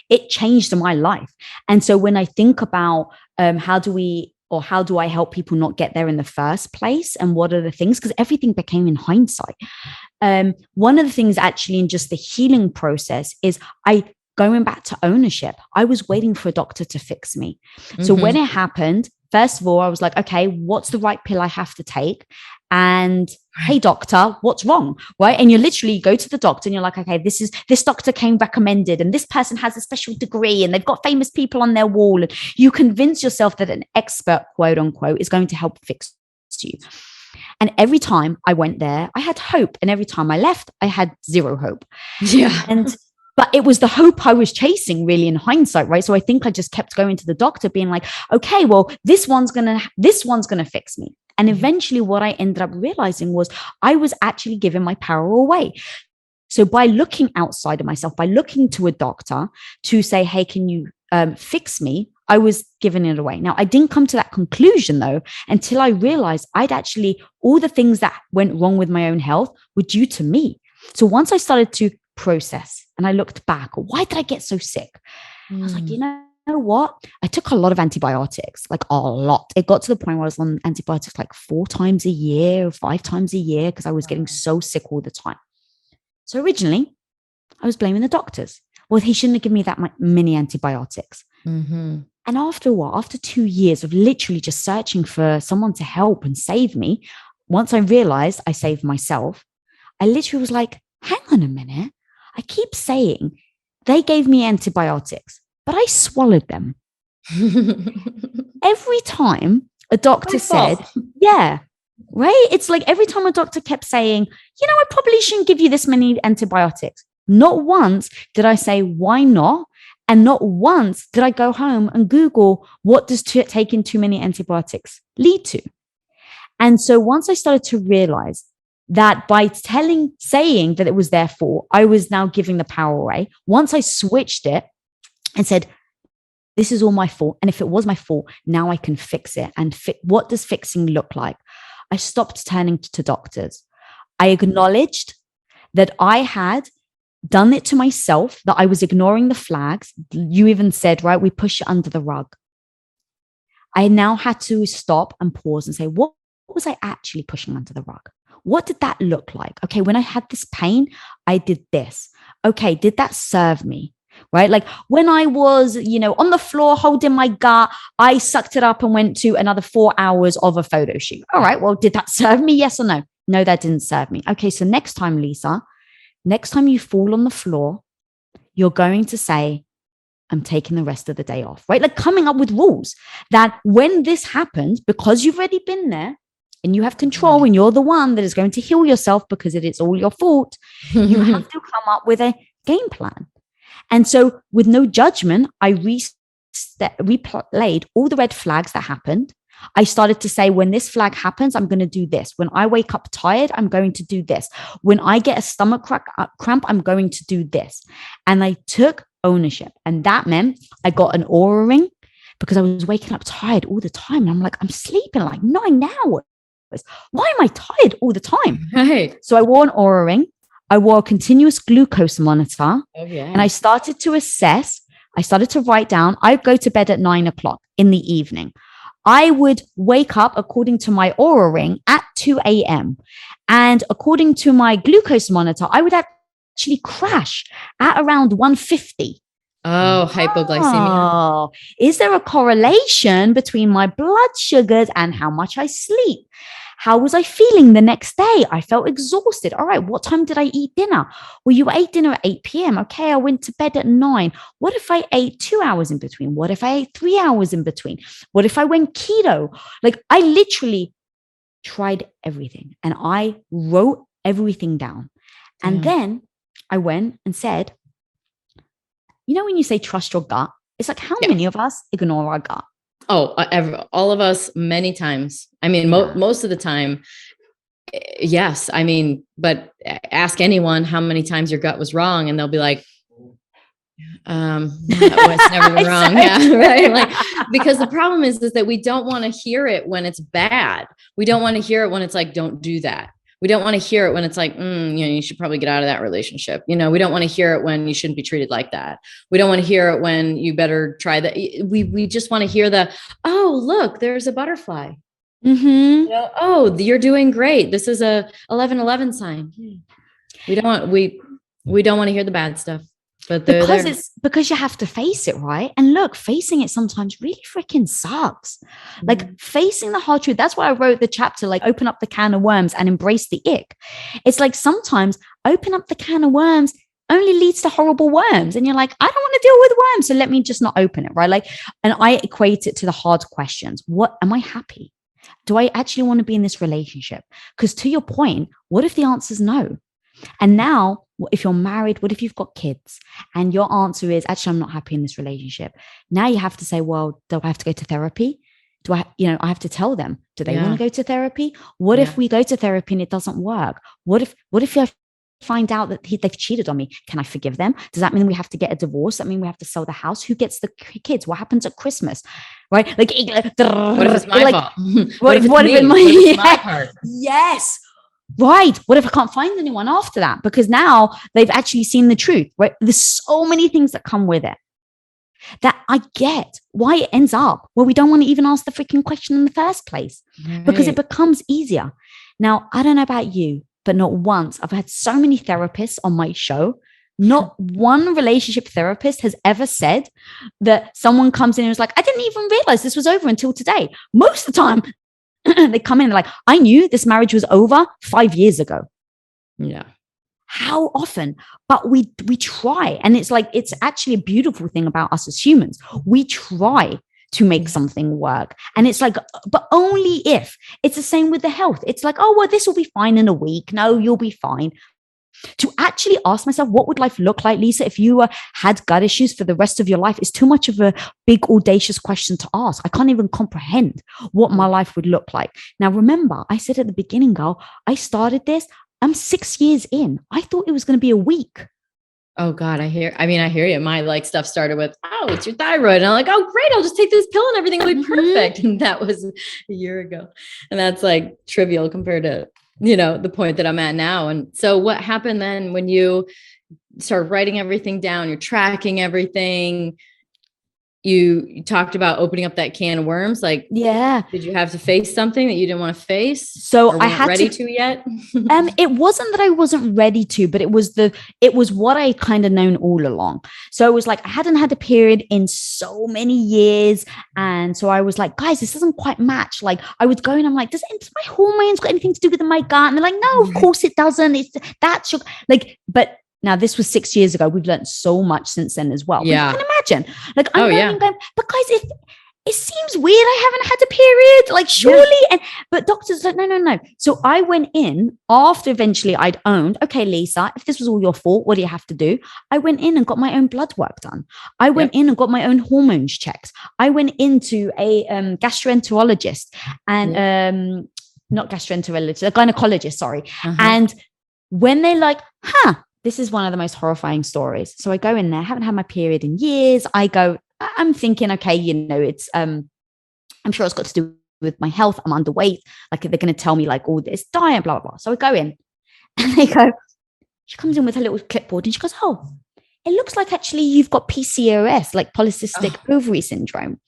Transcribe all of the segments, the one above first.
it changed my life. And so when I think about how do I help people not get there in the first place? And what are the things? Because everything became in hindsight. One of the things actually in just the healing process is going back to ownership. I was waiting for a doctor to fix me. So when it happened, first of all, I was like, okay, what's the right pill I have to take? And hey, doctor, what's wrong? Right. And you literally go to the doctor and you're like, okay, this doctor came recommended and this person has a special degree and they've got famous people on their wall. And you convince yourself that an expert, quote unquote, is going to help fix you. And every time I went there, I had hope. And every time I left, I had zero hope. Yeah. But it was the hope I was chasing really in hindsight, right? So I think I just kept going to the doctor being like, okay, well, this one's going to fix me. And eventually what I ended up realizing was I was actually giving my power away. So by looking outside of myself, by looking to a doctor to say, hey, can you fix me? I was giving it away. Now, I didn't come to that conclusion though, until I realized all the things that went wrong with my own health were due to me. So once I started to process and I looked back, why did I get so sick? I was like, you know what? I took a lot of antibiotics, like a lot. It got to the point where I was on antibiotics like 4 times a year or 5 times a year because I was getting so sick all the time. So originally I was blaming the doctors. Well, he shouldn't have given me that many antibiotics. And after a while, after 2 years of literally just searching for someone to help and save me, once I realized I saved myself, I literally was like, hang on a minute. I keep saying they gave me antibiotics, but I swallowed them. Every time a doctor said, yeah, right? It's like every time a doctor kept saying, I probably shouldn't give you this many antibiotics. Not once did I say, why not? And not once did I go home and Google, what does taking too many antibiotics lead to? And so once I started to realize that by saying that it was their fault, I was now giving the power away. Once I switched it and said, this is all my fault. And if it was my fault, now I can fix it. And what does fixing look like? I stopped turning to doctors. I acknowledged that I had done it to myself, that I was ignoring the flags. You even said, right, we push it under the rug. I now had to stop and pause and say, what was I actually pushing under the rug? What did that look like? Okay, when I had this pain, I did this. Okay, did that serve me? Right? Like when I was, on the floor holding my gut, I sucked it up and went to another 4 hours of a photo shoot. All right, well, did that serve me? Yes or no? No, that didn't serve me. Okay, so next time, Lisa, next time you fall on the floor, you're going to say, I'm taking the rest of the day off, right? Like coming up with rules that when this happens, because you've already been there, and you have control and you're the one that is going to heal yourself because it is all your fault, you have to come up with a game plan. And so with no judgment, I replayed all the red flags that happened. I started to say, when this flag happens, I'm going to do this. When I wake up tired, I'm going to do this. When I get a stomach cramp, I'm going to do this. And I took ownership. And that meant I got an Oura ring because I was waking up tired all the time. And I'm like, I'm sleeping like 9 hours. Why am I tired all the time? Right. So I wore an Oura ring. I wore a continuous glucose monitor. And I started to assess. I started to write down. I'd go to bed at 9 o'clock in the evening. I would wake up, according to my Oura ring, at 2 a.m. And according to my glucose monitor, I would actually crash at around 150. Oh, hypoglycemia. Is there a correlation between my blood sugars and how much I sleep? How was I feeling the next day? I felt exhausted. All right, what time did I eat dinner? Well, you ate dinner at 8 p.m. Okay, I went to bed at 9. What if I ate 2 hours in between? What if I ate 3 hours in between? What if I went keto? Like I literally tried everything and I wrote everything down. And then I went and said, when you say trust your gut, it's like how many of us ignore our gut? Oh, all of us many times. I mean, most of the time, yes. I mean, but ask anyone how many times your gut was wrong and they'll be like, it's never been wrong. Yeah. Right. Like, because the problem is that we don't want to hear it when it's bad. We don't want to hear it when it's like, don't do that. We don't want to hear it when it's like, you should probably get out of that relationship. We don't want to hear it when you shouldn't be treated like that. We don't want to hear it when you better try that. We just want to hear oh, look, there's a butterfly. Mm-hmm. Oh, you're doing great. This is a 11-11 sign. We don't want to hear the bad stuff. But because you have to face it, right? And look, facing it sometimes really freaking sucks. Mm-hmm. Like facing the hard truth. That's why I wrote the chapter, like open up the can of worms and embrace the ick. It's like sometimes open up the can of worms only leads to horrible worms. And you're like, I don't want to deal with worms. So let me just not open it, right? Like, and I equate it to the hard questions. What am I happy? Do I actually want to be in this relationship? Because to your point, what if the answer is no? And now, if you're married, what if you've got kids and your answer is, actually, I'm not happy in this relationship. Now you have to say, well, do I have to go to therapy? Do I have to tell them, do they want to go to therapy? What if we go to therapy and it doesn't work? What if I find out that they've cheated on me? Can I forgive them? Does that mean we have to get a divorce? Does that mean we have to sell the house? Who gets the kids? What happens at Christmas? Right? Like, what if it's my fault? What if it's my part? Yes. Right. What if I can't find anyone after that? Because now they've actually seen the truth, right? There's so many things that come with it that I get why it ends up where we don't want to even ask the freaking question in the first place, because it becomes easier. Now, I don't know about you, but not once. I've had so many therapists on my show. Not one relationship therapist has ever said that someone comes in and was like, I didn't even realize this was over until today. Most of the time, they come in and they're like, I knew this marriage was over 5 years ago. Yeah. How often? But we try. And it's like, it's actually a beautiful thing about us as humans. We try to make something work. And it's like, but only if. It's the same with the health. It's like, oh, well, this will be fine in a week. No, you'll be fine. To actually ask myself, what would life look like, Lisa, if you had gut issues for the rest of your life, is too much of a big, audacious question to ask. I can't even comprehend what my life would look like. Now, remember, I said at the beginning, girl, I started this. I'm 6 years in. I thought it was going to be a week. Oh God, I hear you. My stuff started with, oh, it's your thyroid. And I'm like, oh, great. I'll just take this pill and everything will be perfect. And that was a year ago. And that's like trivial compared to the point that I'm at now. And so what happened then when you start writing everything down, you're tracking everything, you talked about opening up that can of worms. Like, yeah. Did you have to face something that you didn't want to face? So I had ready to yet? It wasn't that I wasn't ready to, but it was what I kind of known all along. So it was like, I hadn't had a period in so many years. And so I was like, guys, this doesn't quite match. Like I would go and I'm like, does my hormones got anything to do with my gut? And they're like, no, of course it doesn't. But now this was 6 years ago. We've learned so much since then as well. Yeah. You can imagine. Like I'm going, but guys, it seems weird. I haven't had a period. Like surely. But doctors like, no. So I went in after eventually I'd owned, okay, Lisa, if this was all your fault, what do you have to do? I went in and got my own blood work done. I went in and got my own hormones checked. I went into a gastroenterologist and not gastroenterologist, a gynecologist, sorry. And when they're like, this is one of the most horrifying stories. So I go in there, haven't had my period in years. I'm thinking, okay, it's, I'm sure it's got to do with my health. I'm underweight. Like they're going to tell me like all this diet, blah, blah, blah. So I go in and she comes in with her little clipboard and she goes, oh, it looks like actually you've got PCOS, like polycystic ovary syndrome.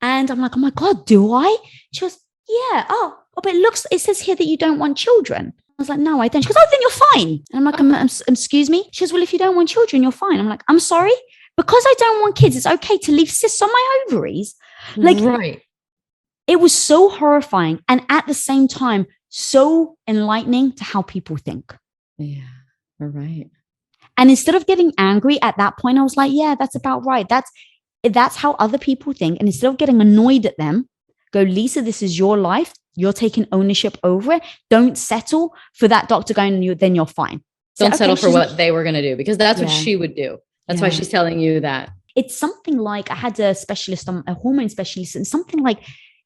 And I'm like, oh my God, do I? She goes, yeah. Oh, but it says here that you don't want children. I was like, no, I don't. She goes, oh, then you're fine. And I'm like, excuse me? She goes, well, if you don't want children, you're fine. I'm like, I'm sorry? Because I don't want kids, it's okay to leave cysts on my ovaries. Like, right. It was so horrifying. And at the same time, so enlightening to how people think. Yeah, all right. And instead of getting angry at that point, I was like, yeah, that's about right. That's how other people think. And instead of getting annoyed at them, go, Lisa, this is your life. You're taking ownership over it. Don't settle for that doctor going, then you're fine. Don't settle for what they were going to do, because that's what she would do. That's why she's telling you that. It's something like, I had a hormone specialist, and something like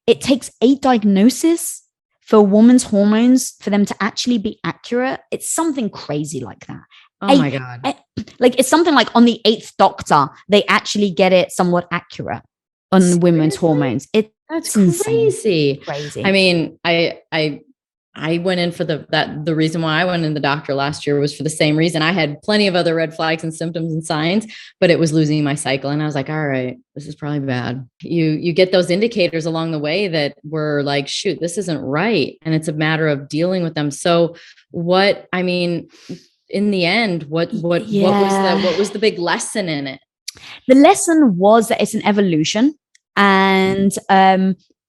it takes 8 diagnoses for a woman's hormones for them to actually be accurate. It's something crazy like that. Oh my God. It's something like on the 8th doctor, they actually get it somewhat accurate on women's hormones. That's crazy. Crazy. I mean, I I went in for the reason why I went in the doctor last year was for the same reason. I had plenty of other red flags and symptoms and signs, but it was losing my cycle. And I was like, all right, this is probably bad. You get those indicators along the way that were like, shoot, this isn't right. And it's a matter of dealing with them. So in the end, what was the big lesson in it? The lesson was that it's an evolution, and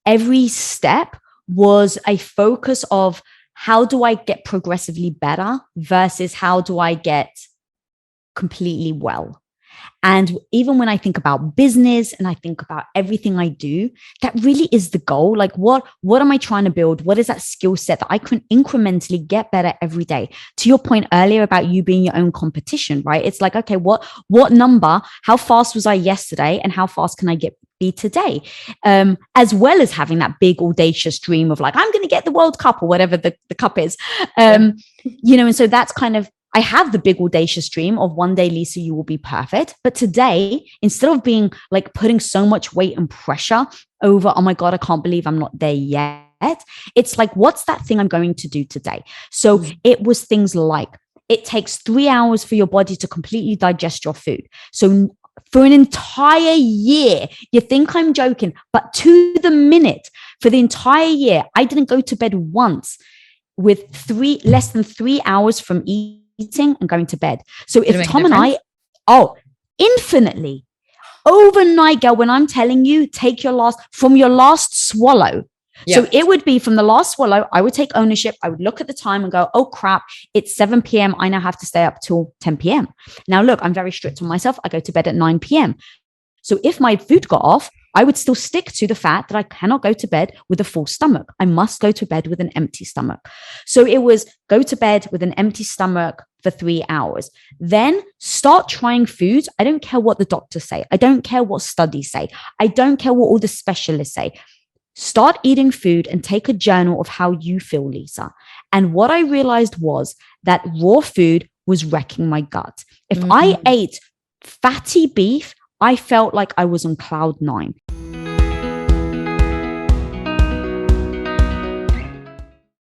every step was a focus of how do I get progressively better versus how do I get completely well. And even when I think about business and I think about everything I do, that really is the goal. Like what am I trying to build? What is that skill set that I can incrementally get better every day? To your point earlier about you being your own competition, right? It's like, okay, what number, how fast was I yesterday and how fast can I be today? As well as having that big audacious dream of like, I'm going to get the World Cup or whatever the cup is. And so that's kind of, I have the big audacious dream of one day, Lisa, you will be perfect. But today, instead of being like putting so much weight and pressure over, oh my God, I can't believe I'm not there yet. It's like, what's that thing I'm going to do today? So it was things like, it takes 3 hours for your body to completely digest your food. So for an entire year, you think I'm joking, but to the minute, for the entire year, I didn't go to bed once with less than 3 hours from eating and going to bed. So if Tom and infinitely overnight, girl, when I'm telling you, take your last swallow. Yeah. So it would be from the last swallow, I would take ownership. I would look at the time and go, oh crap, it's 7 p.m. I now have to stay up till 10 p.m. Now look, I'm very strict on myself. I go to bed at 9 p.m. So if my food got off, I would still stick to the fact that I cannot go to bed with a full stomach. I must go to bed with an empty stomach. So it was go to bed with an empty stomach for 3 hours. Then start trying foods. I don't care what the doctors say. I don't care what studies say. I don't care what all the specialists say. Start eating food and take a journal of how you feel, Lisa. And what I realized was that raw food was wrecking my gut. If I ate fatty beef, I felt like I was on cloud 9.